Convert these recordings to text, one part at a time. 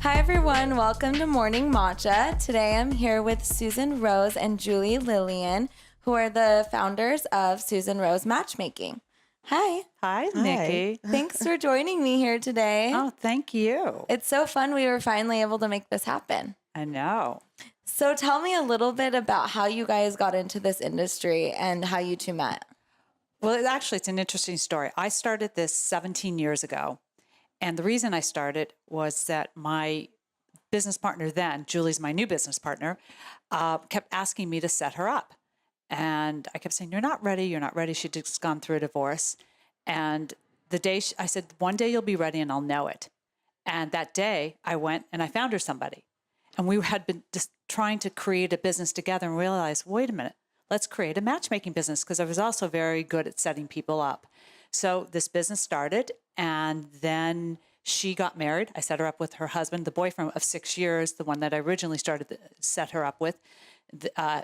Hi everyone, welcome to Morning Matcha. Today I'm here with Susan Rose and Julie Lilien, who are the founders of Susan Rose Matchmaking. Hi. Hi, Nikki. Thanks for joining me here today. Oh, thank you. It's so fun we were finally able to make this happen. I know. So tell me a little bit about how you guys got into this industry and how you two met. Well, it's an interesting story. I started this 17 years ago. And the reason I started was that my business partner then, Julie's my new business partner, kept asking me to set her up. And I kept saying, you're not ready. You're not ready. She'd just gone through a divorce. And the day I said, one day you'll be ready and I'll know it. And that day I went and I found her somebody. And we had been just trying to create a business together and realized, wait a minute, let's create a matchmaking business, because I was also very good at setting people up. So this business started, and then she got married. I set her up with her husband, the boyfriend of 6 years, the one that I originally started to set her up with,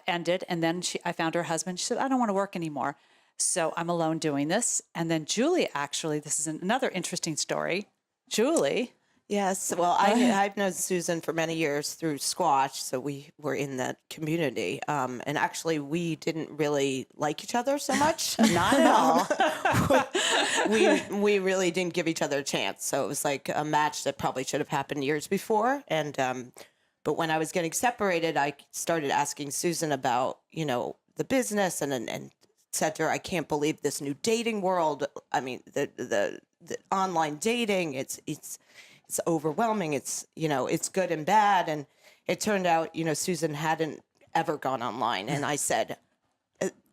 ended. And then I found her husband. She said, I don't want to work anymore. So I'm alone doing this. And then Julie, actually, this is another interesting story. Julie. Yes. Well, I've known Susan for many years through squash, so we were in that community. And actually, we didn't really like each other so much. Not at all. We really didn't give each other a chance. So it was like a match that probably should have happened years before. And but when I was getting separated, I started asking Susan about, the business and said to her, I can't believe this new dating world. I mean, the online dating, it's overwhelming. It's good and bad. And it turned out, Susan hadn't ever gone online. And I said,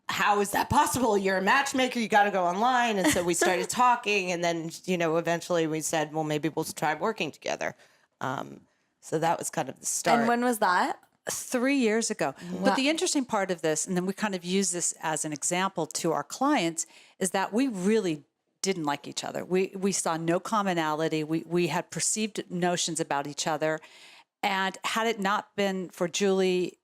how is that possible? You're a matchmaker. You got to go online. And so we started talking. And then, eventually we said, well, maybe we'll try working together. So that was kind of the start. And when was that? 3 years ago. Wow. But the interesting part of this, and then we kind of use this as an example to our clients, is that we really didn't like each other. We saw no commonality. We had perceived notions about each other. And had it not been for Julie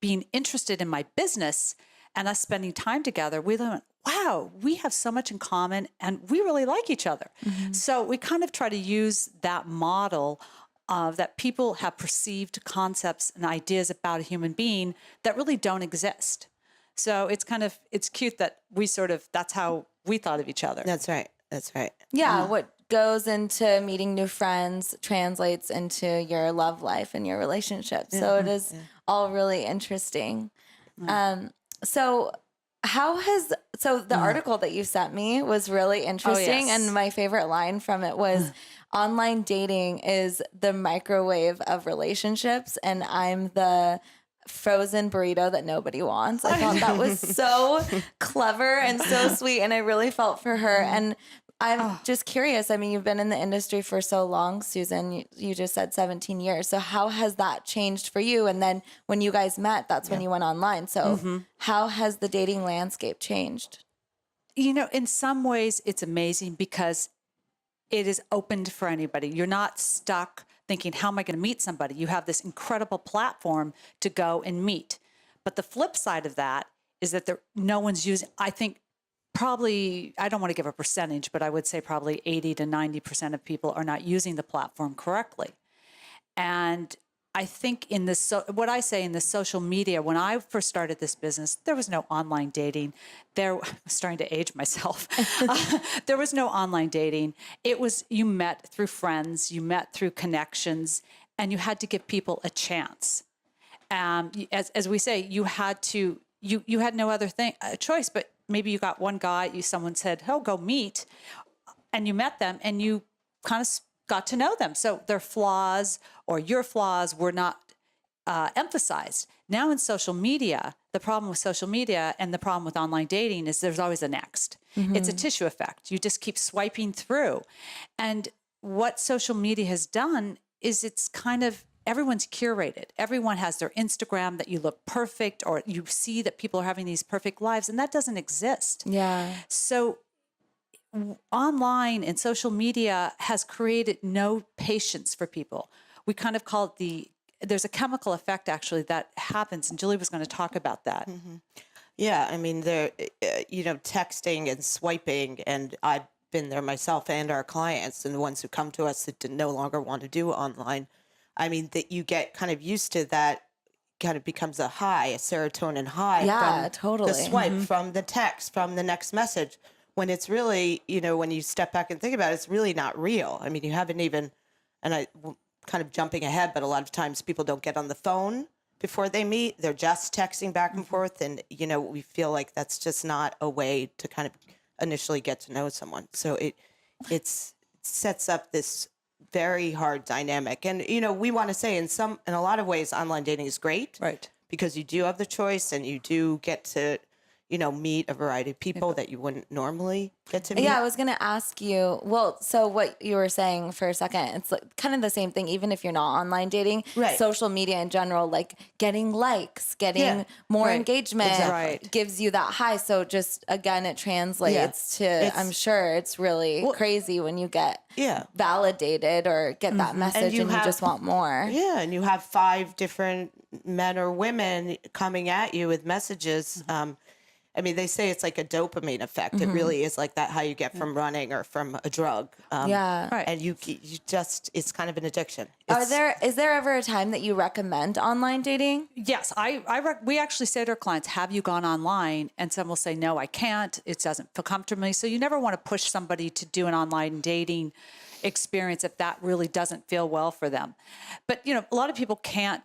being interested in my business and us spending time together, we went, wow, we have so much in common and we really like each other. Mm-hmm. So we kind of try to use that model of that people have perceived concepts and ideas about a human being that really don't exist. So it's cute that that's how we thought of each other. That's right. Yeah, what goes into meeting new friends translates into your love life and your relationship. So it is all really interesting. So the article that you sent me was really interesting. Oh, yes. And my favorite line from it was, online dating is the microwave of relationships, and I'm the frozen burrito that nobody wants. I thought that was so clever and so sweet, and I really felt for her. And I'm just curious. I mean, you've been in the industry for so long, Susan. You just said 17 years. So how has that changed for you? And then when you guys met, that's when you went online. So how has the dating landscape changed? In some ways, it's amazing because it is opened for anybody. You're not stuck thinking, how am I going to meet somebody? You have this incredible platform to go and meet. But the flip side of that is that no one's using, I think probably, I don't want to give a percentage, but I would say probably 80 to 90% of people are not using the platform correctly. And I think what I say in the social media, when I first started this business, there was no online dating. I'm starting to age myself. There was no online dating. It was, you met through friends, you met through connections, and you had to give people a chance. As we say, you had no other choice, but maybe you got one guy, someone said, oh, go meet, and you met them, and you kind of got to know them. So their flaws or your flaws were not emphasized. Now in social media, the problem with social media and the problem with online dating is there's always a next. Mm-hmm. It's a tissue effect. You just keep swiping through. And what social media has done is it's kind of, everyone's curated. Everyone has their Instagram that you look perfect, or you see that people are having these perfect lives, and that doesn't exist. Yeah. So online and social media has created no patience for people. We kind of call it there's a chemical effect actually that happens, and Julie was going to talk about that. Mm-hmm. Yeah, I mean, texting and swiping, and I've been there myself and our clients, and the ones who come to us that no longer want to do online. I mean, that you get kind of used to that, kind of becomes a high, a serotonin high Yeah, from totally. the swipe, from the text, from the next message, when it's really, when you step back and think about it, it's really not real. I mean, you haven't even, and kind of jumping ahead, but a lot of times people don't get on the phone before they meet. They're just texting back and forth. And, we feel like that's just not a way to kind of initially get to know someone. So it sets up this very hard dynamic. And, we want to say in a lot of ways, online dating is great. Right. Because you do have the choice and you do get to, meet a variety of people that you wouldn't normally get to meet. Yeah, I was going to ask you, well, so what you were saying for a second, it's like kind of the same thing, even if you're not online dating, Right. social media in general, like getting likes, getting more Right. engagement Exactly. gives you that high. So just, again, it translates to, I'm sure it's really crazy when you get validated or get that message and you just want more. Yeah, and you have 5 different men or women coming at you with messages. I mean, they say it's like a dopamine effect. It really is like that, how you get from running or from a drug. Right. And you just, it's kind of an addiction. Is there ever a time that you recommend online dating? Yes, we actually say to our clients, have you gone online? And some will say, no, I can't. It doesn't feel comfortable. So you never want to push somebody to do an online dating experience if that really doesn't feel well for them. But, a lot of people can't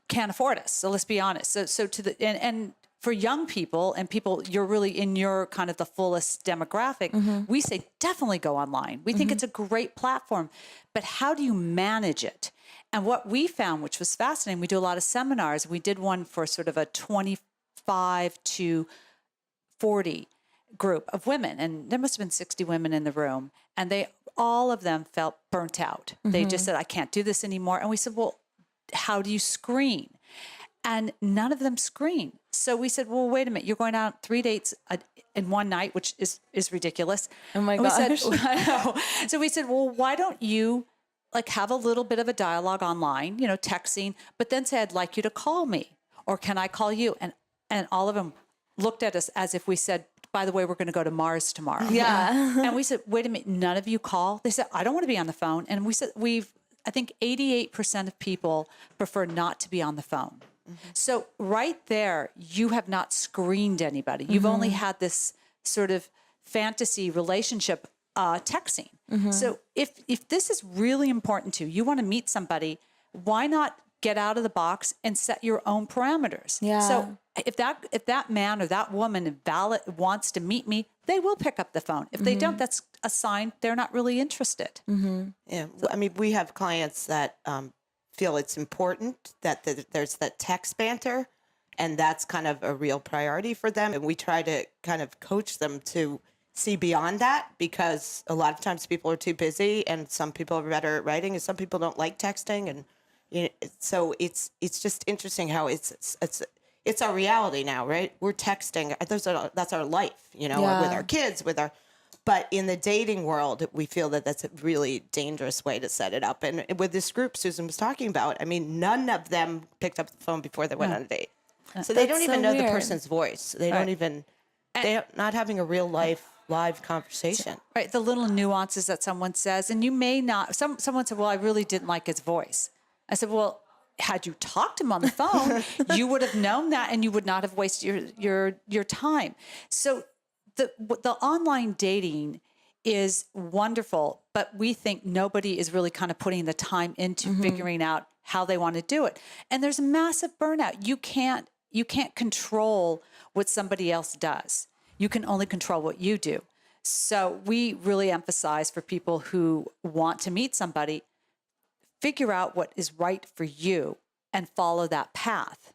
afford us. So let's be honest. So and for young people and people, you're really in your kind of the fullest demographic, we say definitely go online. We think it's a great platform, but how do you manage it? And what we found, which was fascinating, we do a lot of seminars. We did one for sort of a 25 to 40 group of women, and there must have been 60 women in the room, and all of them felt burnt out. They just said, I can't do this anymore. And we said, well, how do you screen? And none of them screen. So we said, well, wait a minute, you're going out 3 dates in one night, which is ridiculous. Oh my and gosh. We said, I know. So we said, well, why don't you have a little bit of a dialogue online, texting, but then say, I'd like you to call me, or can I call you? And all of them looked at us as if we said, by the way, we're going to go to Mars tomorrow. Yeah. And we said, wait a minute, none of you call? They said, I don't want to be on the phone. And we said, I think 88% of people prefer not to be on the phone. So right there, you have not screened anybody. You've only had this sort of fantasy relationship texting. So if this is really important to you, you want to meet somebody, why not get out of the box and set your own parameters? Yeah. So if that man or that woman wants to meet me, they will pick up the phone. If they don't, that's a sign they're not really interested. Yeah, I mean, we have clients that feel it's important that there's that text banter, and that's kind of a real priority for them. And we try to kind of coach them to see beyond that, because a lot of times people are too busy, and some people are better at writing, and some people don't like texting, and so it's just interesting how it's our reality now, right? We're texting. That's our life, with our kids, but in the dating world, we feel that that's a really dangerous way to set it up. And with this group Susan was talking about, I mean, none of them picked up the phone before they went on a date. So they don't even know the person's voice. They don't even, they're not having a real live conversation. Right. The little nuances that someone says, and you may not, someone said, well, I really didn't like his voice. I said, well, had you talked to him on the phone, you would have known that, and you would not have wasted your time. So the online dating is wonderful, but we think nobody is really kind of putting the time into figuring out how they want to do it. And there's massive burnout. You can't control what somebody else does. You can only control what you do. So we really emphasize for people who want to meet somebody, figure out what is right for you and follow that path.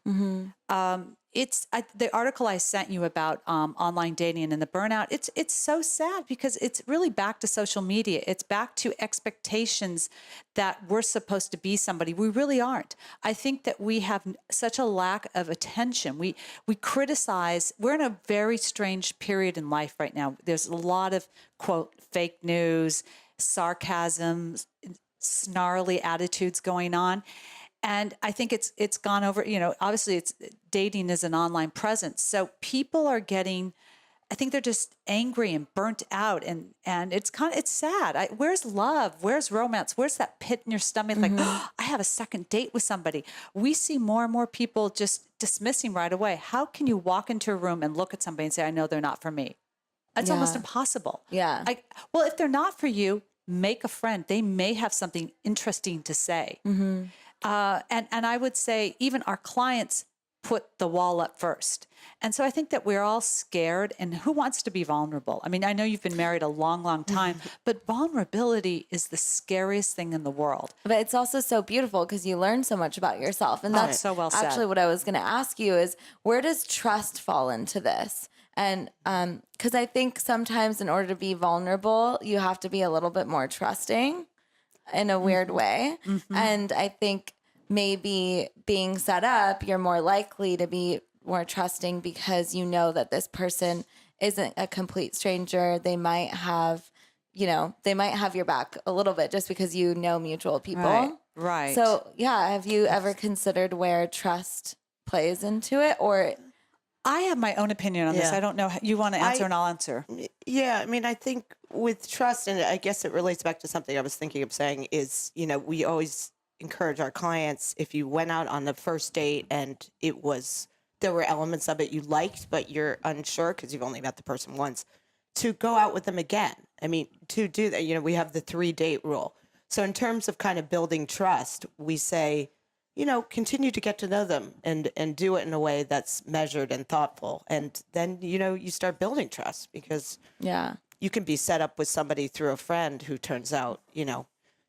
The article I sent you about online dating and the burnout, it's so sad, because it's really back to social media. It's back to expectations that we're supposed to be somebody. We really aren't. I think that we have such a lack of attention. We criticize. We're in a very strange period in life right now. There's a lot of, quote, fake news, sarcasm, snarly attitudes going on. And I think it's gone over, obviously dating is an online presence. So people are getting I think they're just angry and burnt out, and it's sad. Where's love? Where's romance? Where's that pit in your stomach? Like, oh, I have a second date with somebody. We see more and more people just dismissing right away. How can you walk into a room and look at somebody and say, I know they're not for me? It's almost impossible. Yeah. Well, if they're not for you, make a friend. They may have something interesting to say. And I would say even our clients put the wall up first. And so I think that we're all scared, and who wants to be vulnerable? I mean, I know you've been married a long, long time, but vulnerability is the scariest thing in the world. But it's also so beautiful because you learn so much about yourself. And that's so well said. Actually what I was going to ask you is, where does trust fall into this? And because I think sometimes in order to be vulnerable, you have to be a little bit more trusting in a weird way. And I think maybe being set up, you're more likely to be more trusting because you know that this person isn't a complete stranger. They might have, your back a little bit just because you know mutual people. Right. So, yeah, have you ever considered where trust plays into it? Or I have my own opinion on this. I don't know. You want to answer and I'll answer. Yeah, I mean, I think with trust, and I guess it relates back to something I was thinking of saying is, we always encourage our clients, if you went out on the first date and there were elements of it you liked, but you're unsure because you've only met the person once, to go out with them again. I mean, to do that, we have the 3-date rule. So in terms of kind of building trust, we say, continue to get to know them and do it in a way that's measured and thoughtful. And then, you start building trust because you can be set up with somebody through a friend who turns out,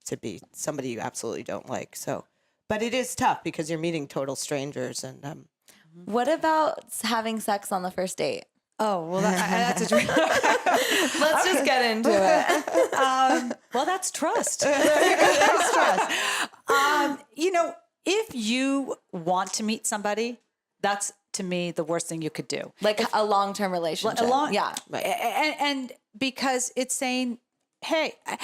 to be somebody you absolutely don't like. So, but it is tough because you're meeting total strangers. And what about having sex on the first date? Oh, well, that's a dream. Let's just get into it. Well, that's trust. That's trust. If you want to meet somebody, that's, to me, the worst thing you could do. Like a long-term relationship. Yeah. Right. And because it's saying, hey, I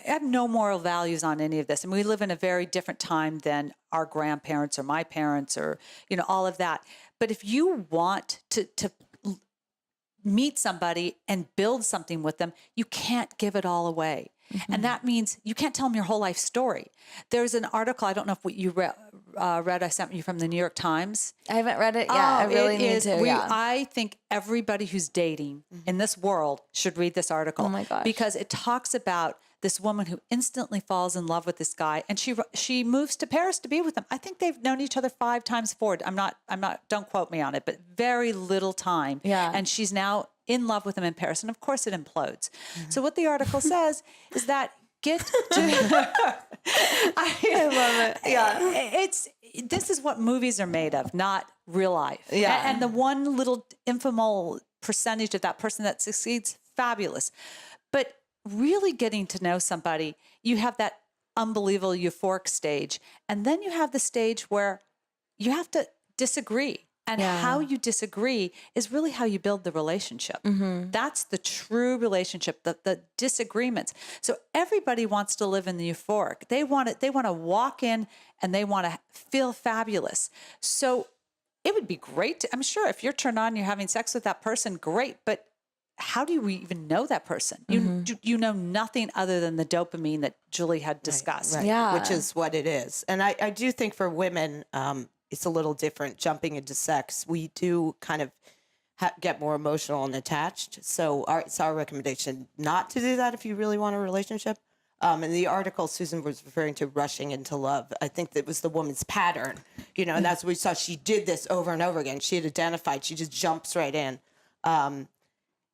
have no moral values on any of this. And we live in a very different time than our grandparents or my parents or, all of that. But if you want to meet somebody and build something with them, you can't give it all away. And that means you can't tell them your whole life story. There's an article, I don't know if you read, I sent you from the New York Times. I haven't read it yet. I really need to. I think everybody who's dating in this world should read this article. Oh my gosh. Because it talks about this woman who instantly falls in love with this guy, and she moves to Paris to be with him. I think they've known each other 5 times forward. I'm not, don't quote me on it, but very little time. Yeah. And she's now in love with him in Paris. And of course it implodes. So what the article says is that I love it. Yeah. This is what movies are made of, not real life. Yeah. And the one little infamous percentage of that person that succeeds, fabulous. But really getting to know somebody, you have that unbelievable euphoric stage. And then you have the stage where you have to disagree. And how you disagree is really how you build the relationship. That's the true relationship, the disagreements. So everybody wants to live in the euphoric. They want to walk in and they want to feel fabulous. So it would be great. I'm sure if you're turned on, you're having sex with that person, great. But how do we even know that person? You know nothing other than the dopamine that Julie had discussed. Right. Yeah. Which is what it is. And I do think for women, it's a little different jumping into sex. We do kind of get more emotional and attached. So it's our recommendation not to do that if you really want a relationship. In the article, Susan was referring to rushing into love. I think that was the woman's pattern, and that's what we saw. She did this over and over again. She had identified, she just jumps right in.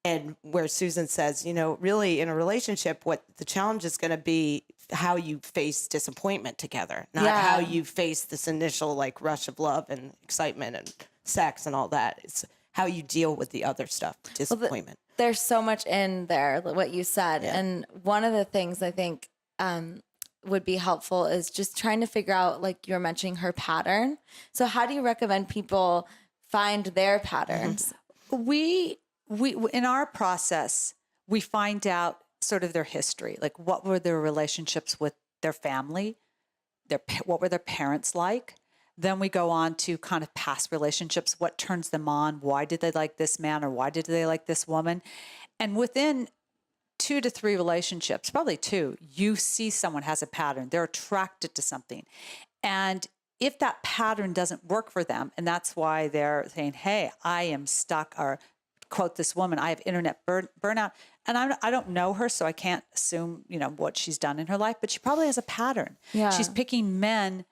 And where Susan says, really in a relationship, what the challenge is going to be how you face disappointment together, not how you face this initial rush of love and excitement and sex and all that. It's how you deal with the other stuff, disappointment. There's so much in there, what you said. Yeah. And one of the things I think would be helpful is just trying to figure out, like you were mentioning, her pattern. So how do you recommend people find their patterns? We in our process, we find out sort of their history, like what were their relationships with their family, what were their parents like. Then we go on to kind of past relationships. What turns them on? Why did they like this man, or why did they like this woman? And within 2 to 3 relationships, probably 2, you see someone has a pattern. They're attracted to something. And if that pattern doesn't work for them, and that's why they're saying, hey, I am stuck, or quote this woman, I have internet burnout. And I don't know her, so I can't assume, what she's done in her life, but she probably has a pattern. Yeah. She's picking men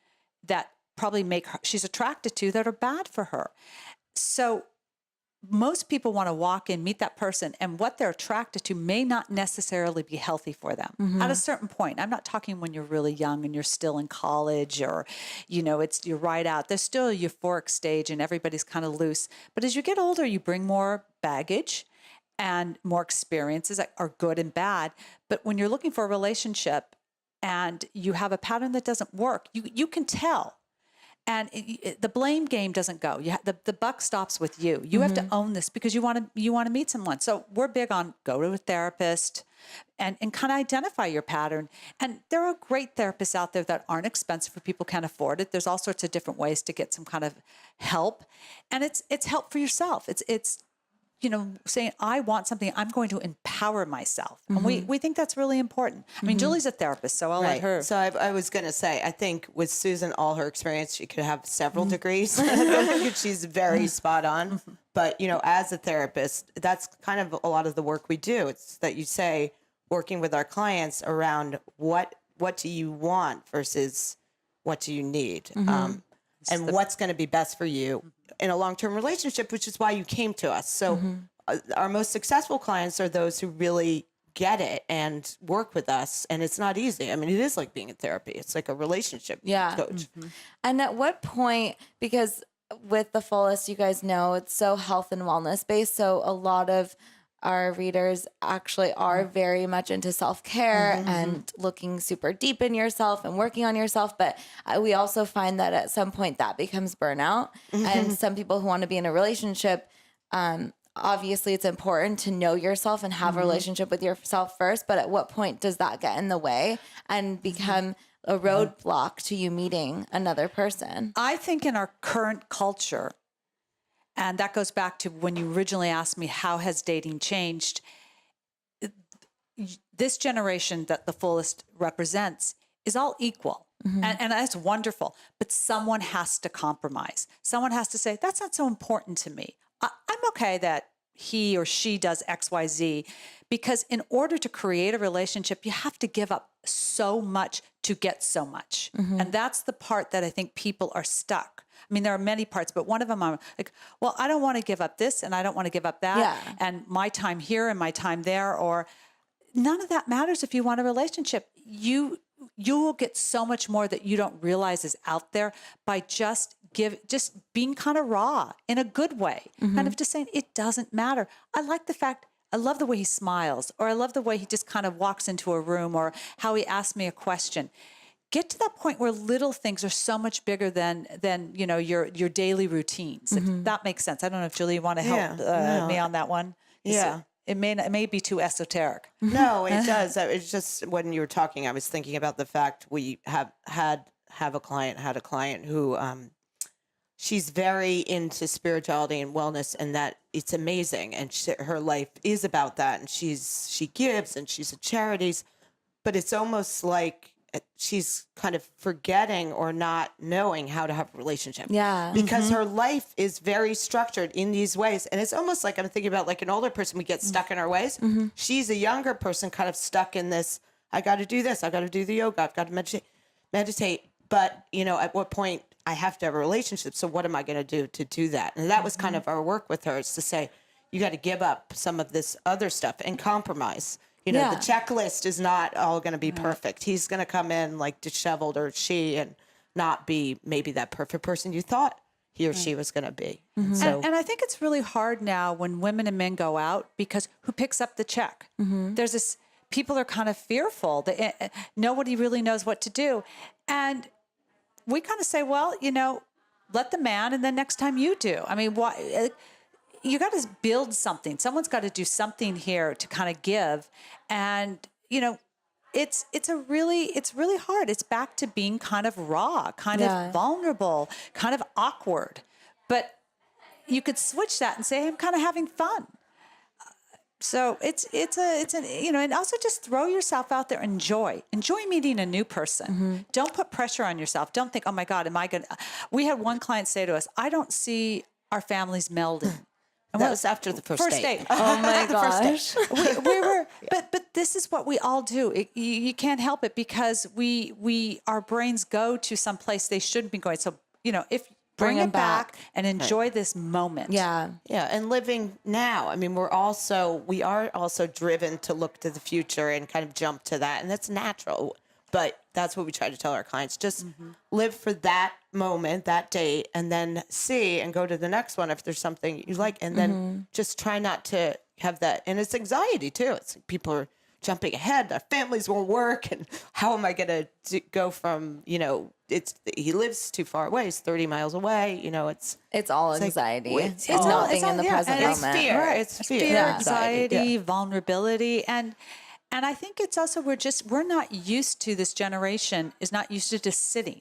that probably make her, she's attracted to, that are bad for her. So most people want to walk in, meet that person, and what they're attracted to may not necessarily be healthy for them at a certain point. I'm not talking when you're really young and you're still in college, or, you're right out. There's still a euphoric stage and everybody's kind of loose. But as you get older, you bring more baggage and more experiences that are good and bad. But when you're looking for a relationship and you have a pattern that doesn't work, you can tell. And the blame game doesn't go. The buck stops with you. You have to own this because you want to meet someone. So we're big on go to a therapist and kind of identify your pattern. And there are great therapists out there that aren't expensive for people who can't afford it. There's all sorts of different ways to get some kind of help, and it's help for yourself. It's saying, I want something, I'm going to empower myself. And we think that's really important. I mean, Julie's a therapist, so I'll let her. So I was going to say, I think with Susan, all her experience, she could have several degrees. She's very spot on. But, as a therapist, that's kind of a lot of the work we do. It's that you say, working with our clients around what do you want versus what do you need? And what's going to be best for you in a long-term relationship, which is why you came to us. So our most successful clients are those who really get it and work with us. And it's not easy. I mean, it is like being in therapy. It's like a relationship coach. And at what point, because with the Fullest, you guys know it's so health and wellness based. So a lot of our readers actually are very much into self-care and looking super deep in yourself and working on yourself. But we also find that at some point that becomes burnout. And some people who want to be in a relationship, obviously it's important to know yourself and have a relationship with yourself first. But at what point does that get in the way and become a roadblock to you meeting another person? I think in our current culture, and that goes back to when you originally asked me, how has dating changed? This generation that the Fullest represents is all equal. And that's wonderful. But someone has to compromise. Someone has to say, that's not so important to me. I'm okay that he or she does X, Y, Z. Because in order to create a relationship, you have to give up so much to get so much. And that's the part that I think people are stuck. I mean, there are many parts, but one of them I'm like, well, I don't want to give up this and I don't want to give up that. Yeah. And my time here and my time there, or none of that matters if you want a relationship. You will get so much more that you don't realize is out there by just being kind of raw in a good way. Kind of just saying, it doesn't matter. I love the way he smiles, or I love the way he just kind of walks into a room, or how he asks me a question. Get to that point where little things are so much bigger than your daily routines. If that makes sense. I don't know if Julie, you want to help me on that one? It may be too esoteric. No, it does. It's just when you were talking, I was thinking about the fact we had a client who she's very into spirituality and wellness, and that it's amazing. And her life is about that. And she gives and she's at charities, but it's almost like she's kind of forgetting or not knowing how to have a relationship. Yeah. Because her life is very structured in these ways. And it's almost like I'm thinking about like an older person, we get stuck in our ways. She's a younger person kind of stuck in this, I got to do this. I got to do the yoga. I've got to meditate. But, at what point I have to have a relationship. So what am I going to do that? And that was kind of our work with her, is to say, you got to give up some of this other stuff and compromise. The checklist is not all going to be perfect. He's going to come in like disheveled, or she, and not be maybe that perfect person you thought he or she was going to be. So, and I think it's really hard now when women and men go out, because who picks up the check? There's this, people are kind of fearful. Nobody really knows what to do. And we kind of say, well, let the man, and then next time you do. I mean, why? You got to build something. Someone's got to do something here to kind of give. And, it's really hard. It's back to being kind of raw, kind of vulnerable, kind of awkward. But you could switch that and say, I'm kind of having fun. So it's and also just throw yourself out there. Enjoy meeting a new person. Don't put pressure on yourself. Don't think, oh my God, am I going to, we had one client say to us, I don't see our families melding. And that was after the first date. Oh my gosh. we were, but this is what we all do. You can't help it because our brains go to some place they shouldn't be going. So, if bring it back and enjoy this moment. Yeah. And living now. I mean, we are also driven to look to the future and kind of jump to that. And that's natural. But that's what we try to tell our clients. Just live for that moment, that date, and then see and go to the next one if there's something you like. And then just try not to have that. And it's anxiety too. It's like people are jumping ahead. Their families won't work. And how am I going to go from, he lives too far away. He's 30 miles away. It's all anxiety. It's not being in the present moment. It's fear. Right. It's fear. Anxiety, vulnerability. And I think it's also, we're not used to, this generation is not used to just sitting.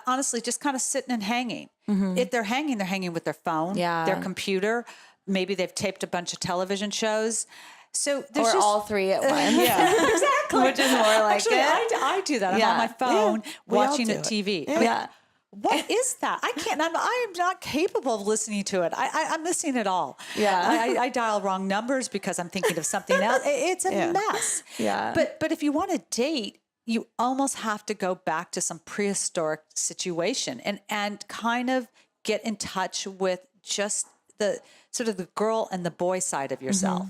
Honestly, just kind of sitting and hanging. If they're hanging with their phone, their computer. Maybe they've taped a bunch of television shows. So there's all three at once. Exactly. Which is more like Actually, it. I do that. I'm on my phone watching a TV. Yeah. What is that? I can't. I am not capable of listening to it. I'm missing it all. Yeah. I dial wrong numbers because I'm thinking of something else. It's a mess. Yeah. But if you want to date, you almost have to go back to some prehistoric situation and kind of get in touch with just the sort of the girl and the boy side of yourself.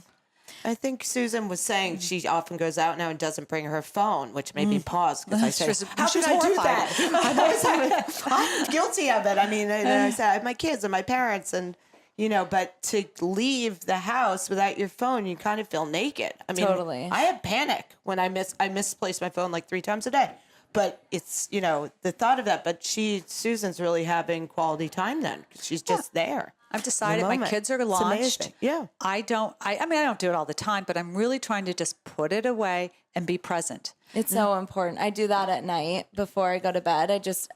I think Susan was saying she often goes out now and doesn't bring her phone, which made me pause because I said, how she's can I do horrified. that? I'm guilty of it. I mean, I said, I have my kids and my parents and, but to leave the house without your phone, you kind of feel naked. I mean, totally. I have panic when I misplace my phone like 3 times a day. But it's, the thought of that. But Susan's really having quality time then. She's just there. I've decided my kids are launched. Yeah. I don't do it all the time, but I'm really trying to just put it away and be present. It's so important. I do that at night before I go to bed.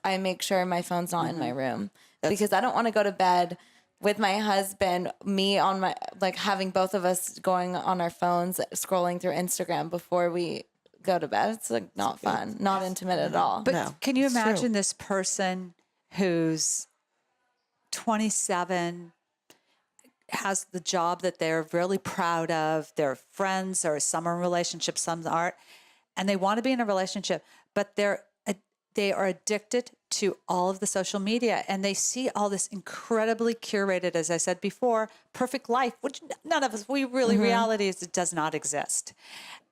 I make sure my phone's not in my room because I don't want to go to bed with my husband, me on my, having both of us going on our phones, scrolling through Instagram before we go to bed. It's not fun, not intimate at all. But can you imagine this person who's 27, has the job that they're really proud of, their friends or some are in relationships, some aren't, and they want to be in a relationship, but they are addicted to all of the social media and they see all this incredibly curated, as I said before, perfect life, which none of us, reality is it does not exist.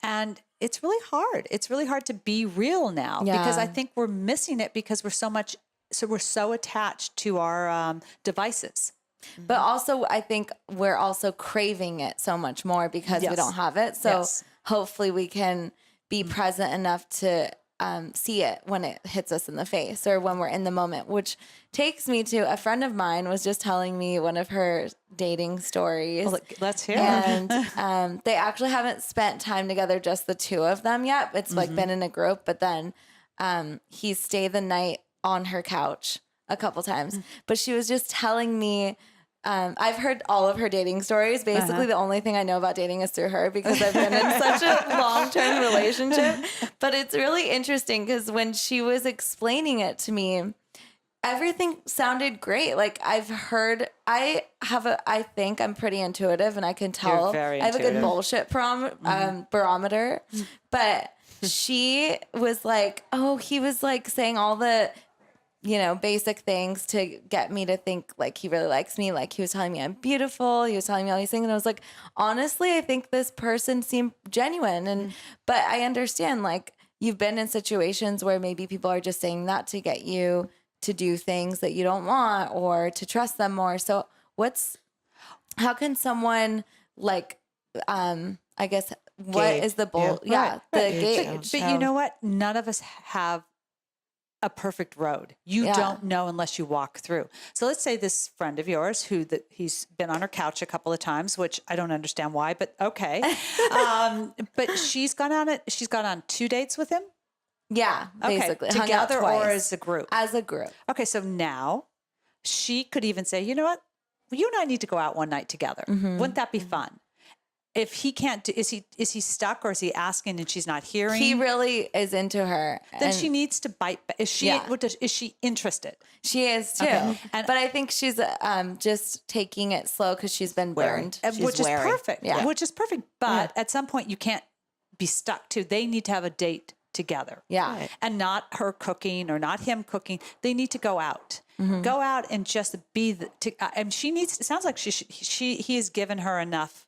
And it's really hard. It's really hard to be real now because I think we're missing it because we're so attached to our devices. But also, I think we're also craving it so much more because we don't have it. So hopefully we can be present enough to see it when it hits us in the face or when we're in the moment, which takes me to a friend of mine was just telling me one of her dating stories. Well, let's hear it. And they actually haven't spent time together, just the two of them yet. It's been in a group, but then he stayed the night on her couch a couple times. But she was just telling me, I've heard all of her dating stories. Basically, the only thing I know about dating is through her because I've been in such a long-term relationship. But it's really interesting because when she was explaining it to me, everything sounded great. I think I'm pretty intuitive and I can tell. You're very I have a good intuitive. bullshit barometer. But she was like, he was saying all the basic things to get me to think he really likes me. He was telling me I'm beautiful. He was telling me all these things. And I was like, honestly, I think this person seemed genuine. But I understand, you've been in situations where maybe people are just saying that to get you to do things that you don't want or to trust them more. So how can someone I guess, what Gauge. is the Yeah. the gauge. But you know what? None of us have a perfect road. You don't know unless you walk through. So let's say this friend of yours he's been on her couch a couple of times, which I don't understand why, but okay. But she's gone on 2 dates with him. Yeah, basically. Okay. Hung out Together twice. or as a group? As a group. Okay, so now she could even say, you know what? Well, you and I need to go out one night together. Wouldn't that be fun? If he can't, is he stuck or is he asking and she's not hearing? He really is into her. Then she needs to bite. Is she interested? She is too. Okay. But I think she's just taking it slow because she's been burned. Which is perfect. Yeah. Which is perfect. But at some point you can't be stuck too. They need to have a date together. Yeah. Right. And not her cooking or not him cooking. They need to go out. Go out and just be and she needs, it sounds like he has given her enough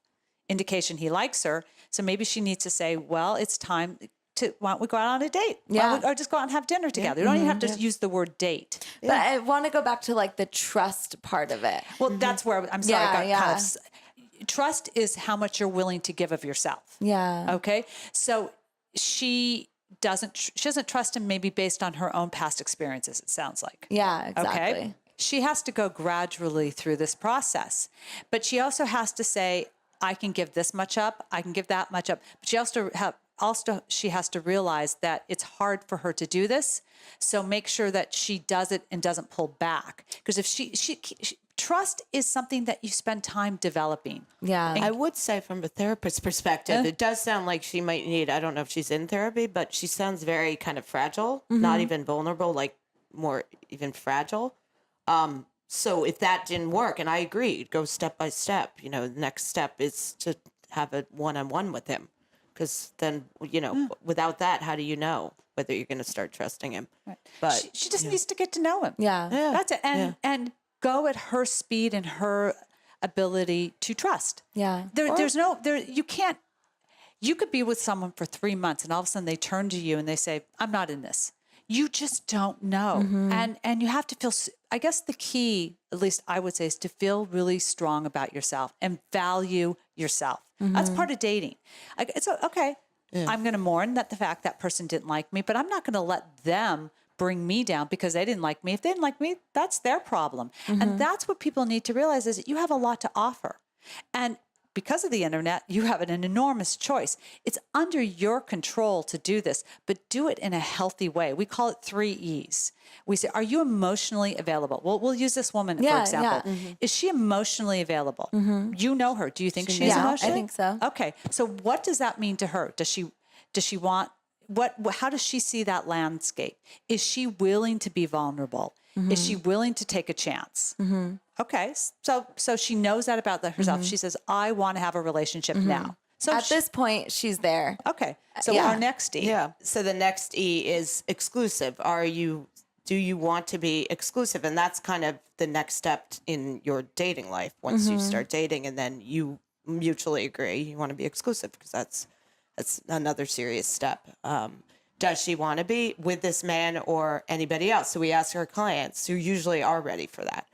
indication he likes her. So maybe she needs to say, well, it's time to, why don't we go out on a date? Yeah. Or just go out and have dinner together. You don't even have to use the word date. But I want to go back to like the trust part of it. Well, that's where I'm sorry. I got kind of, trust is how much you're willing to give of yourself. Yeah. Okay. So she doesn't trust him maybe based on her own past experiences, it sounds like. Yeah, exactly. Okay. She has to go gradually through this process, but she also has to say, I can give this much up. I can give that much up. But she has to realize that it's hard for her to do this. So make sure that she does it and doesn't pull back. Because if she trust is something that you spend time developing. Yeah. I would say from a therapist's perspective, it does sound like she might need, I don't know if she's in therapy, but she sounds very kind of fragile, not even vulnerable, like more even fragile. So if that didn't work, and I agree, go step by step, the next step is to have a one-on-one with him. Because then, without that, how do you know whether you're going to start trusting him? Right. But she just needs to get to know him. Yeah. That's it. And go at her speed and her ability to trust. Yeah. You could be with someone for 3 months and all of a sudden they turn to you and they say, I'm not in this. You just don't know. And you have to feel, I guess the key, at least I would say, is to feel really strong about yourself and value yourself. That's part of dating. It's okay. Yeah. I'm going to mourn that the fact that person didn't like me, but I'm not going to let them bring me down because they didn't like me. If they didn't like me, that's their problem. And that's what people need to realize is that you have a lot to offer. And because of the internet, you have an enormous choice. It's under your control to do this, but do it in a healthy way. We call it 3 E's. We say, are you emotionally available? Well, we'll use this woman, for example. Yeah. Is she emotionally available? You know her. Do you think she's emotional? I think so. Okay. So what does that mean to her? Does she want, how does she see that landscape? Is she willing to be vulnerable? Is she willing to take a chance? Okay. So she knows that about herself. She says, I want to have a relationship now. So at this point, she's there. Okay. So our next E. Yeah. So the next E is exclusive. Do you want to be exclusive? And that's kind of the next step in your dating life. Once you start dating and then you mutually agree you want to be exclusive, because that's another serious step. Does she want to be with this man or anybody else? So we ask our clients who usually are ready for that.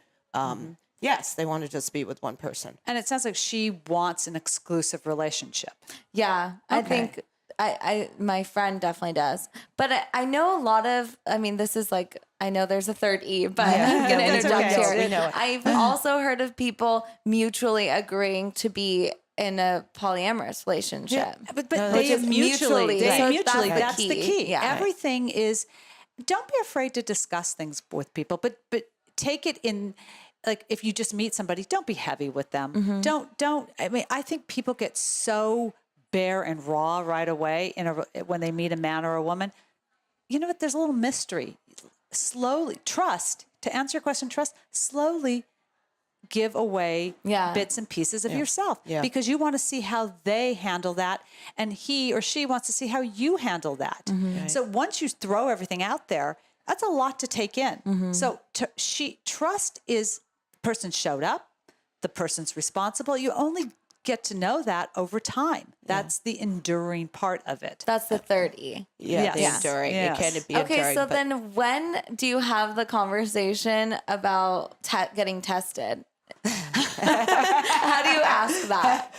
Yes, they want to just be with one person. And it sounds like she wants an exclusive relationship. Yeah, okay. I think my friend definitely does. But I know a lot of, this is like, I know there's a third E, but I'm going to interject here. I've also heard of people mutually agreeing to be in a polyamorous relationship. Yeah, but they mutually. That's the key. Yeah. Everything is, don't be afraid to discuss things with people, but take it in, like if you just meet somebody, don't be heavy with them. I think people get so bare and raw right away when they meet a man or a woman. You know what? There's a little mystery. Slowly, to answer your question, slowly give away bits and pieces of yourself because you want to see how they handle that, and he or she wants to see how you handle that. Right. So once you throw everything out there, that's a lot to take in. So trust is the person showed up, the person's responsible. You only get to know that over time. That's the enduring part of it. That's the third E. Yeah, the enduring. It can be enduring. Okay, so then when do you have the conversation about getting tested? How do you ask that?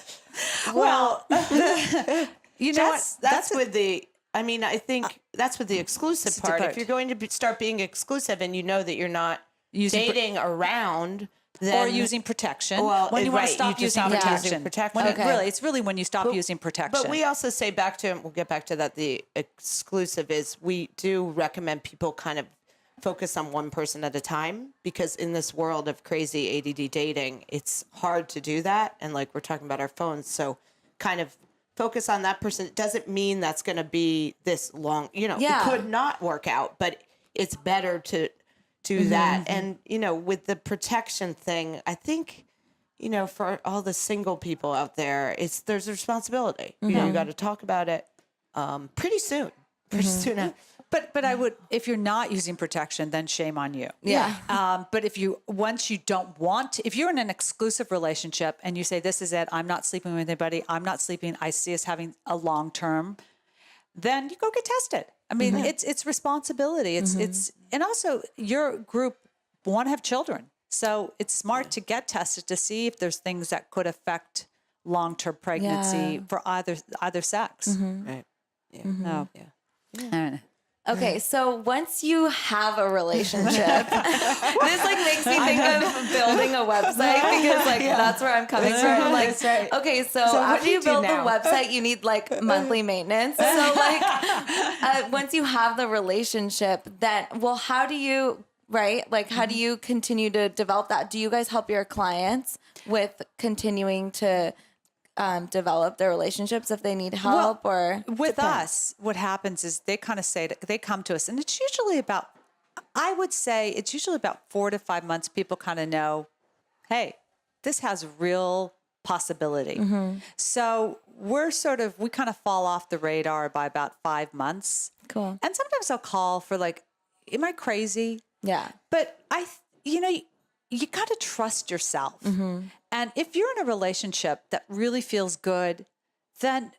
Well, that's with the I mean, I think that's what the exclusive part. If you're going to start being exclusive and you know that you're not dating around, then, or using protection. Well, when you want to stop using protection. When it's really when you stop using protection. But we also say back to, and we'll get back to that, the exclusive is we do recommend people kind of focus on one person at a time, because in this world of crazy ADD dating, it's hard to do that. And like we're talking about our phones, so kind of focus on that person. It doesn't mean that's going to be this long, it could not work out, but it's better to do that. And, with the protection thing, I think, for all the single people out there, there's a responsibility. You got to talk about it pretty soon. But I would, if you're not using protection, then shame on you. Yeah. But if you're in an exclusive relationship and you say, this is it, I'm not sleeping with anybody, I'm not sleeping, I see us having a long term, then you go get tested. I mean, it's responsibility. It's, and also your group want to have children. So it's smart to get tested to see if there's things that could affect long-term pregnancy for either sex. Right. Yeah. No. Yeah. Okay, so once you have a relationship, this makes me think of building a website, because that's where I'm coming from. I'm like, okay, so after you build the website, you need monthly maintenance. So once you have the relationship, then how do you how do you continue to develop that? Do you guys help your clients with continuing to develop their relationships if they need help? Or with us, what happens is they kind of they come to us, and it's usually about, I would say it's usually about 4 to 5 months. People kind of know, hey, this has real possibility. So we kind of fall off the radar by about 5 months. Cool. And sometimes I'll call for am I crazy? Yeah. But you got to trust yourself. And if you're in a relationship that really feels good, then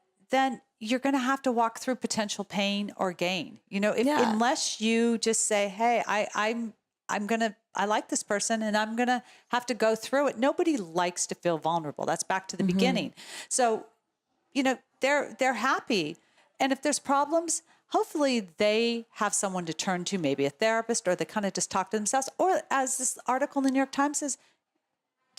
you're going to have to walk through potential pain or gain. Unless you just say, hey, I like this person and I'm going to have to go through it. Nobody likes to feel vulnerable. That's back to the beginning. So, they're happy. And if there's problems, hopefully they have someone to turn to, maybe a therapist, or they kind of just talk to themselves. Or as this article in the New York Times says,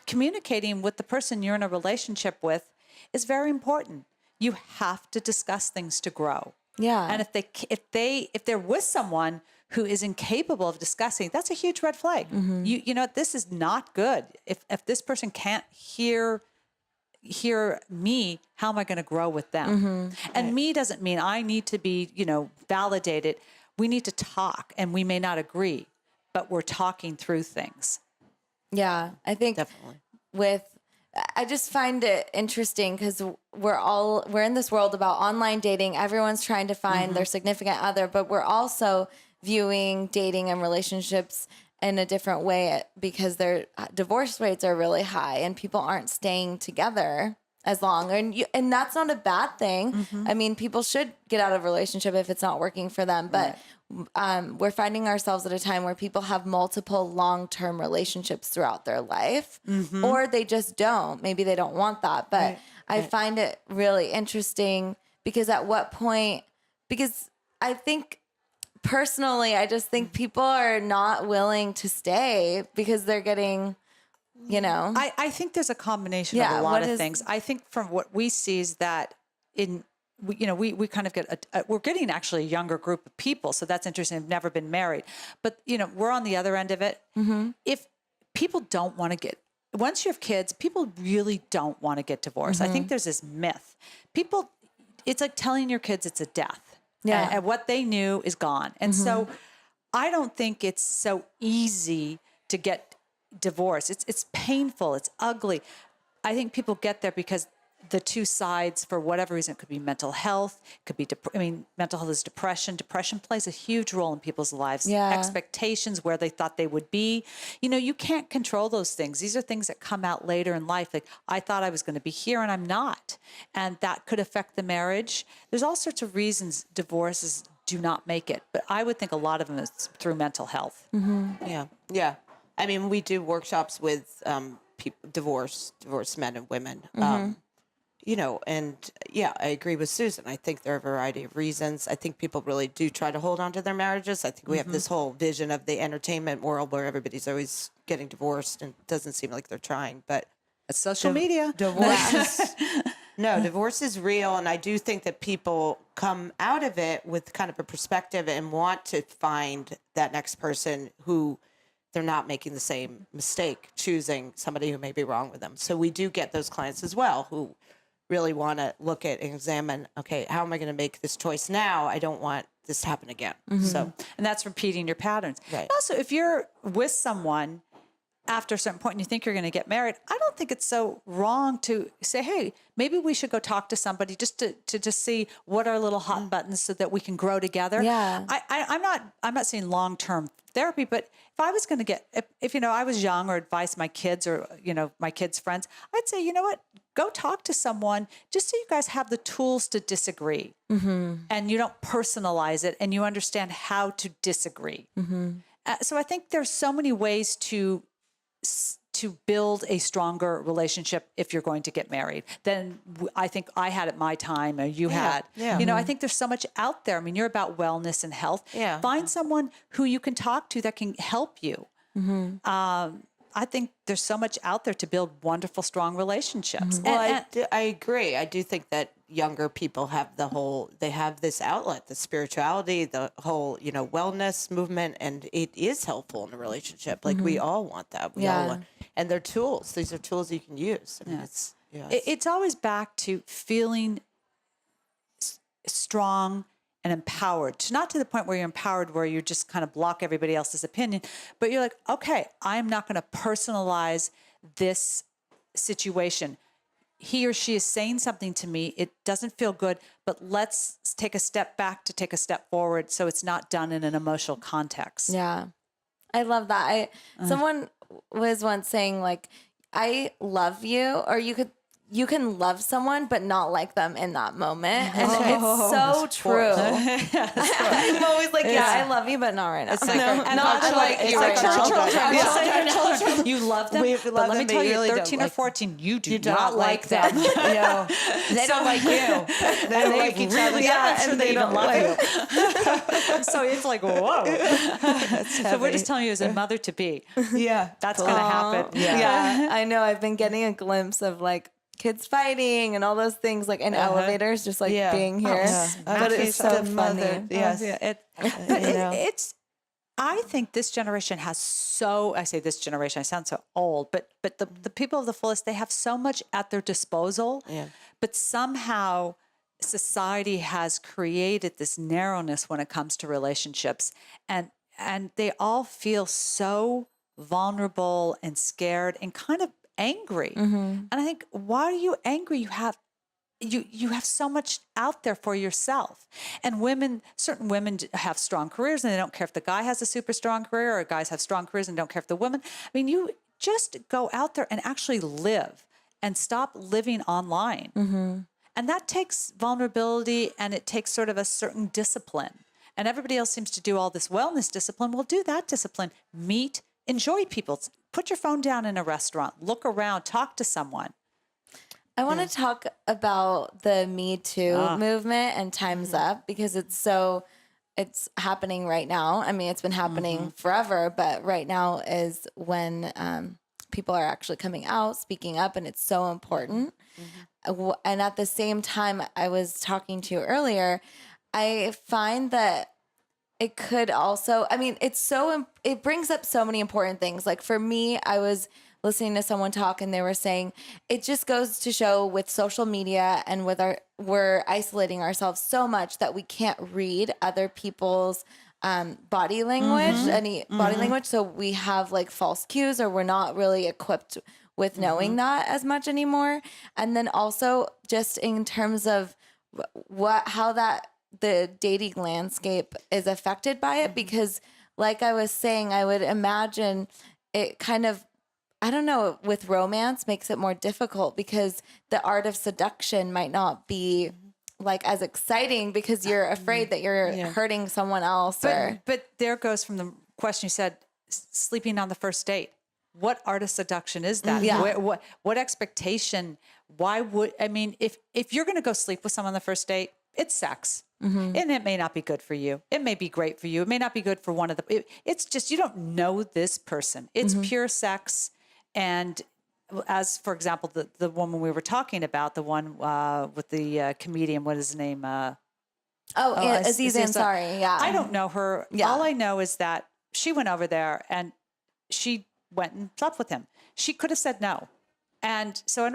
communicating with the person you're in a relationship with is very important. You have to discuss things to grow. Yeah. And if they're with someone who is incapable of discussing, that's a huge red flag. This is not good. If this person can't hear me, how am I going to grow with them? And me doesn't mean I need to be, validated. We need to talk, and we may not agree, but we're talking through things. Yeah, I think definitely I just find it interesting because we're in this world about online dating. Everyone's trying to find their significant other, but we're also viewing dating and relationships in a different way because their divorce rates are really high and people aren't staying together as long. And that's not a bad thing. I mean, people should get out of a relationship if it's not working for them, but we're finding ourselves at a time where people have multiple long-term relationships throughout their life, or they just don't. Maybe they don't want that. But I find it really interesting because at what point, because I think personally, I just think people are not willing to stay because they're getting, I think there's a combination of a lot of things. I think from what we see is that we kind of get we're getting actually a younger group of people. So that's interesting. They've never been married, but we're on the other end of it. If people don't want to once you have kids, people really don't want to get divorced. I think there's this myth. It's like telling your kids it's a death. Yeah. And what they knew is gone. And so I don't think it's so easy to get divorced. It's painful. It's ugly. I think people get there because the two sides, for whatever reason, it could be mental health, it could be, mental health is depression. Depression plays a huge role in people's lives. Yeah. Expectations, where they thought they would be. You can't control those things. These are things that come out later in life. Like, I thought I was going to be here and I'm not. And that could affect the marriage. There's all sorts of reasons divorces do not make it. But I would think a lot of them is through mental health. Yeah. Yeah. I mean, we do workshops with divorced men and women. you know, and yeah, I agree with Susan. I think there are a variety of reasons. I think people really do try to hold on to their marriages. I think we have this whole vision of the entertainment world where everybody's always getting divorced, and it doesn't seem like they're trying. But It's social media. divorce is real, and I do think that people come out of it with kind of a perspective and want to find that next person who they're not making the same mistake, choosing somebody who may be wrong with them. So we do get those clients as well who really want to look at and examine, okay, how am I going to make this choice now? I don't want this to happen again. So, And that's repeating your patterns. Right. Also, if you're with someone after a certain point and you think you're going to get married, I don't think it's so wrong to say, hey, maybe we should go talk to somebody just to just see what are little hot buttons so that we can grow together. Yeah. I'm not saying long-term therapy, but if I was going to get, if, you know, I was young or advised my kids or, you know, my kids' friends, I'd say, you know what, go talk to someone just so you guys have the tools to disagree and you don't personalize it and you understand how to disagree. So I think there's so many ways to build a stronger relationship if you're going to get married than I think I had at my time or you had. Yeah. You know, I think there's so much out there. I mean, you're about wellness and health. Yeah. Find someone who you can talk to that can help you. I think there's so much out there to build wonderful, strong relationships. well, I agree. I do think that younger people have they have this outlet, the spirituality, the whole, you know, wellness movement, and it is helpful in a relationship. Like we all want that. We all want, and they're tools. These are tools you can use. I mean, It's always back to feeling strong and empowered, not to the point where you're empowered, where you just kind of block everybody else's opinion, but you're like, okay, I'm not going to personalize this situation. He or she is saying something to me. It doesn't feel good, but let's take a step back to take a step forward. So it's not done in an emotional context. Yeah. I love that. Someone was once saying, like, I love you, or you can love someone but not like them in that moment, and it's so true. I'm always like, yeah, I love you, but not right now. It's like not like it's you like right our now. children. You love them, We but love let me them, tell but you, really don't 13 or like 14, you do not not like them. No, They don't like you. they don't like each other. Yeah, I'm sure and they they don't don't love you. So it's like, whoa. So we're just telling you as a mother to be, Yeah, that's going to happen. Yeah, I know. I've been getting a glimpse of like kids fighting and all those things, like in elevators, just like being here. But it's so funny. Yes. It's. I think this generation has I say this generation, I sound so old, but the people of the fullest, they have so much at their disposal. Yeah. But somehow society has created this narrowness when it comes to relationships, and they all feel so vulnerable and scared and kind of angry. And I think, why are you angry? You have so much out there for yourself. And certain women have strong careers and they don't care if the guy has a super strong career, or guys have strong careers and don't care if the woman. I mean, you just go out there and actually live and stop living online. And that takes vulnerability, and it takes sort of a certain discipline. And everybody else seems to do all this wellness discipline. Well, do that discipline. Meet, enjoy people. Put your phone down in a restaurant. Look around. Talk to someone. I want to talk about the Me2 movement and Time's Up, because it's happening right now. I mean, it's been happening forever, but right now is when people are actually coming out, speaking up, and it's so important. And at the same time, I was talking to you earlier, I find that it could also, I mean, it brings up so many important things. Like for me, I was listening to someone talk and they were saying, it just goes to show with social media and we're isolating ourselves so much that we can't read other people's body language, body language. So we have like false cues, or we're not really equipped with knowing that as much anymore. And then also just in terms of how the dating landscape is affected by it, because like I was saying, I would imagine it kind of, I don't know, with romance makes it more difficult because the art of seduction might not be like as exciting because you're afraid that you're hurting someone else. But there goes from the question you said, sleeping on the first date. what art of seduction is that? Yeah. What expectation? Why would, I mean, if you're going to go sleep with someone on the first date, it's sex. And it may not be good for you. It may be great for you. It may not be good for one of it's just, you don't know this person. It's pure sex. And as for example, the woman we were talking about, the one with the comedian, what is his name? Aziz Ansari. Yeah. I don't know her. Yeah. All I know is that she went over there and she went and slept with him. She could have said no. And so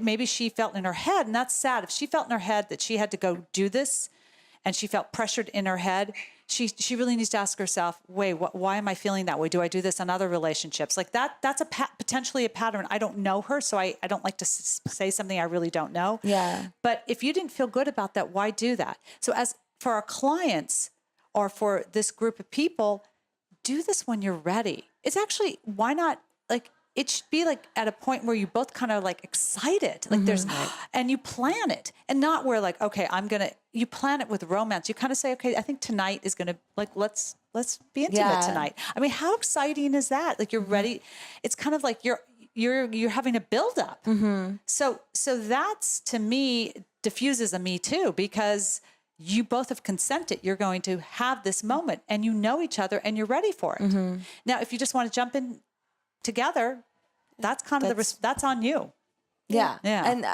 maybe she felt in her head, and that's sad. If she felt in her head that she had to go do this and she felt pressured in her head, she really needs to ask herself, wait, why am I feeling that way? Do I do this in other relationships? Like that's potentially a pattern. I don't know her, so I don't like to say something I really don't know. Yeah. But if you didn't feel good about that, why do that? So as for our clients or for this group of people, do this when you're ready. It's actually, why not, like, it should be like at a point where you both kind of like excited, like there's, and you plan it, and not where like, okay, you plan it with romance. You kind of say, okay, I think tonight is going to, like, let's be intimate tonight. I mean, how exciting is that? Like, you're ready. It's kind of like you're having a build up. So that's, to me, diffuses a Me Too, because you both have consented. You're going to have this moment and you know each other and you're ready for it. Now, if you just want to jump in together, that's kind of that's on you. Yeah. Yeah. And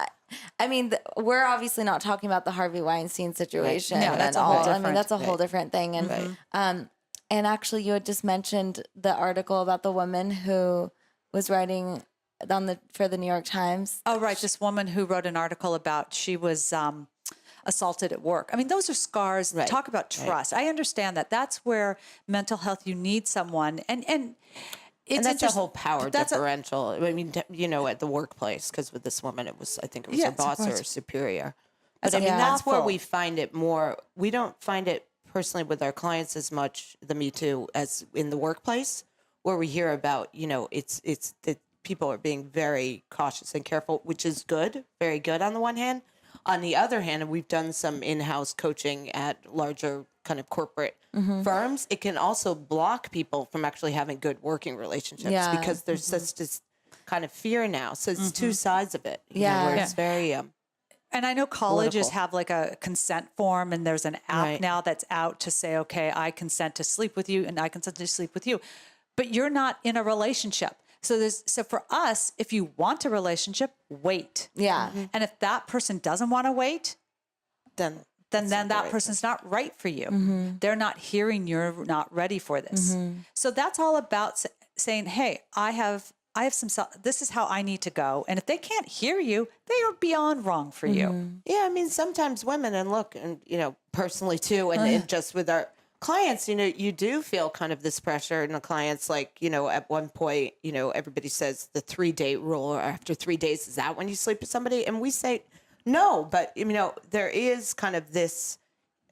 I mean, we're obviously not talking about the Harvey Weinstein situation. No, that's and a whole all. I mean, different- that's a whole different thing. And, and actually you had just mentioned the article about the woman who was writing for the New York Times. Oh, right. This woman who wrote an article about, she was assaulted at work. I mean, those are scars. Right. Talk about trust. I understand that. That's where mental health, you need someone. And it's and that's a interest- whole power that's a- differential. I mean, you know, at the workplace, because with this woman, I think it was Yeah, her it's a boss or boss. her superior. That's But I mean, that's where awful. we find it more. We don't find it personally with our clients as much, the Me Too, as in the workplace, where we hear about, you know, it's that people are being very cautious and careful, which is good, very good on the one hand. On the other hand, and we've done some in-house coaching at larger kind of corporate firms, it can also block people from actually having good working relationships because there's such this kind of fear now. So it's two sides of it. You know, where it's very And I know colleges political. have like a consent form, and there's an app Right. now that's out to say, okay, I consent to sleep with you and I consent to sleep with you, but you're not in a relationship. So for us, if you want a relationship, wait. Yeah. And if that person doesn't want to wait, then then that person's not right for you. They're not hearing you're not ready for this. So that's all about saying, hey, I have some, this is how I need to go. And if they can't hear you, they are beyond wrong for you. Yeah, I mean, sometimes women, and look, and, you know, personally too, and just with our clients, you know, you do feel kind of this pressure, and the clients, like, you know, at one point, you know, everybody says the 3-date rule, or after 3 days, is that when you sleep with somebody? And we say, no, but, you know, there is kind of this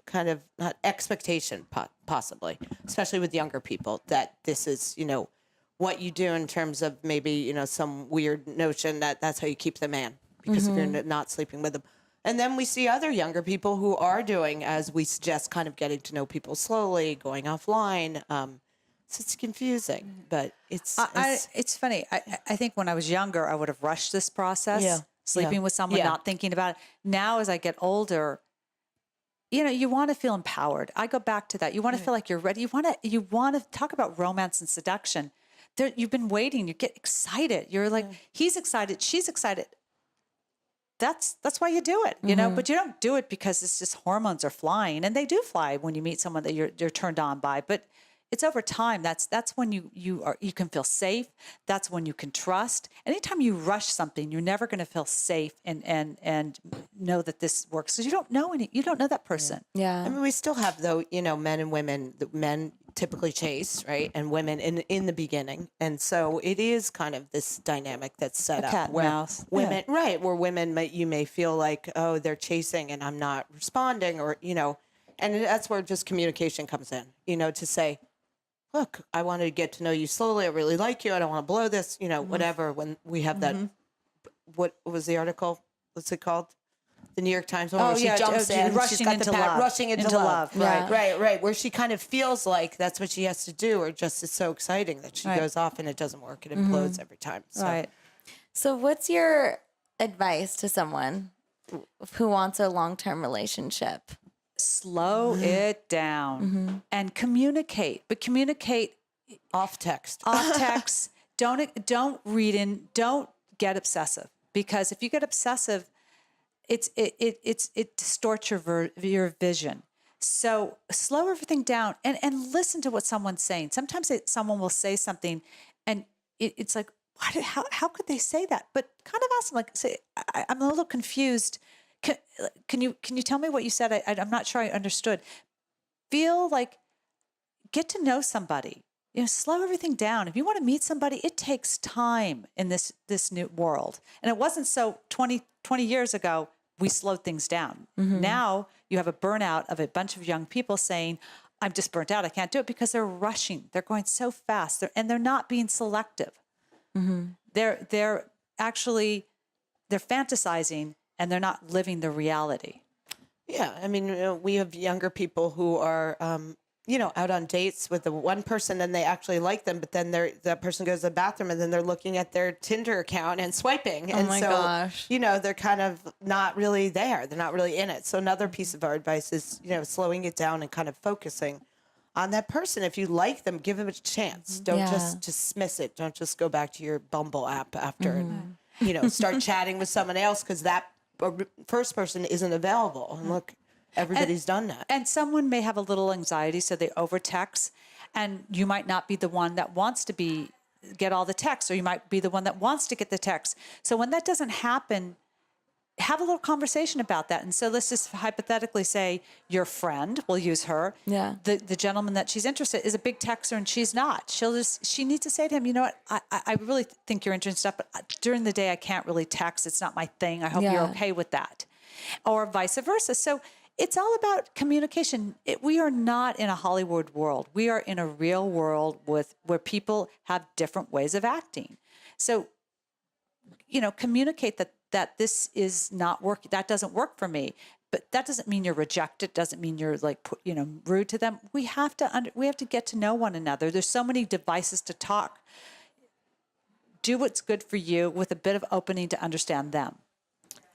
kind of not expectation, possibly, especially with younger people, that this is, you know, what you do in terms of maybe, you know, some weird notion that that's how you keep the man, because if you're not sleeping with them. And then we see other younger people who are doing, as we suggest, kind of getting to know people slowly, going offline. So it's confusing, but it's funny. I think when I was younger, I would have rushed this process, sleeping with someone, not thinking about it. Now, as I get older, you know, you want to feel empowered. I go back to that. You want to feel like you're ready. You want to talk about romance and seduction. You've been waiting. You get excited. You're like, he's excited. She's excited. That's why you do it, you know, but you don't do it because it's just hormones are flying, and they do fly when you meet someone that you're turned on by, but it's over time. That's when you can feel safe. That's when you can trust. Anytime you rush something, you're never going to feel safe and know that this works, because you don't know that person. Yeah. I mean, we still have, though, you know, men and women. The men typically chase, right, and women in the beginning, and so it is kind of this dynamic that's set up cat and where mouse. women, right, where women you may feel like, oh, they're chasing and I'm not responding, or, you know, and that's where just communication comes in, you know, to say, look, I want to get to know you slowly. I really like you. I don't want to blow this, you know, whatever. When we have that, what was the article? What's it called? the New York Times one where she jumps in, rushing she's got into the love. rushing into love. Yeah. Right. Where she kind of feels like that's what she has to do, or just is so exciting that she goes off and it doesn't work. It implodes every time. So. Right. So what's your advice to someone who wants a long-term relationship? Slow it down and communicate, but communicate Off text. Don't read in. Don't get obsessive, because if you get obsessive, it distorts your vision. So slow everything down and listen to what someone's saying. Sometimes someone will say something, and it's like, how could they say that? But kind of ask them, like, say, I'm a little confused. Can you tell me what you said? I'm not sure I understood. Feel like, get to know somebody. Slow everything down. If you want to meet somebody, it takes time in this new world. And it wasn't so 20 years ago, we slowed things down. Now you have a burnout of a bunch of young people saying, I'm just burnt out, I can't do it, because they're rushing. They're going so fast, and they're not being selective. They're fantasizing, and they're not living the reality. Yeah. I mean, we have younger people who are, out on dates with the one person and they actually like them, but then that person goes to the bathroom and then they're looking at their Tinder account and swiping. Oh and my so, gosh. they're kind of not really there. They're not really in it. So another piece of our advice is, slowing it down and kind of focusing on that person. If you like them, give them a chance. Don't just dismiss it. Don't just go back to your Bumble app after and, start chatting with someone else because that first person isn't available. And look, everybody's done that. And someone may have a little anxiety, so they over-text, and you might not be the one that wants to get all the texts, or you might be the one that wants to get the text. So when that doesn't happen, have a little conversation about that. And so let's just hypothetically say your friend, we'll use her, the gentleman that she's interested in is a big texter and she's not. She needs to say to him, you know what, I really think you're interested in stuff, but during the day I can't really text. It's not my thing. I hope you're okay with that. Or vice versa. So it's all about communication. We are not in a Hollywood world. We are in a real world where people have different ways of acting. So, communicate that this is not working. That doesn't work for me. But that doesn't mean you're rejected. Doesn't mean you're rude to them. We have to get to know one another. There's so many devices to talk. Do what's good for you with a bit of opening to understand them.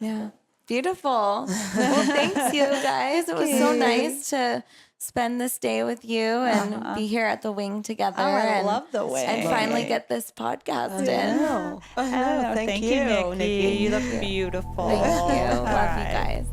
Yeah. Beautiful. Well, thanks you guys. It was so nice to spend this day with you and be here at the Wing together. I love the Wing. And finally get this podcast in. I know. Thank you, Nikki. Nikki. You look beautiful. Thank you. Love you guys.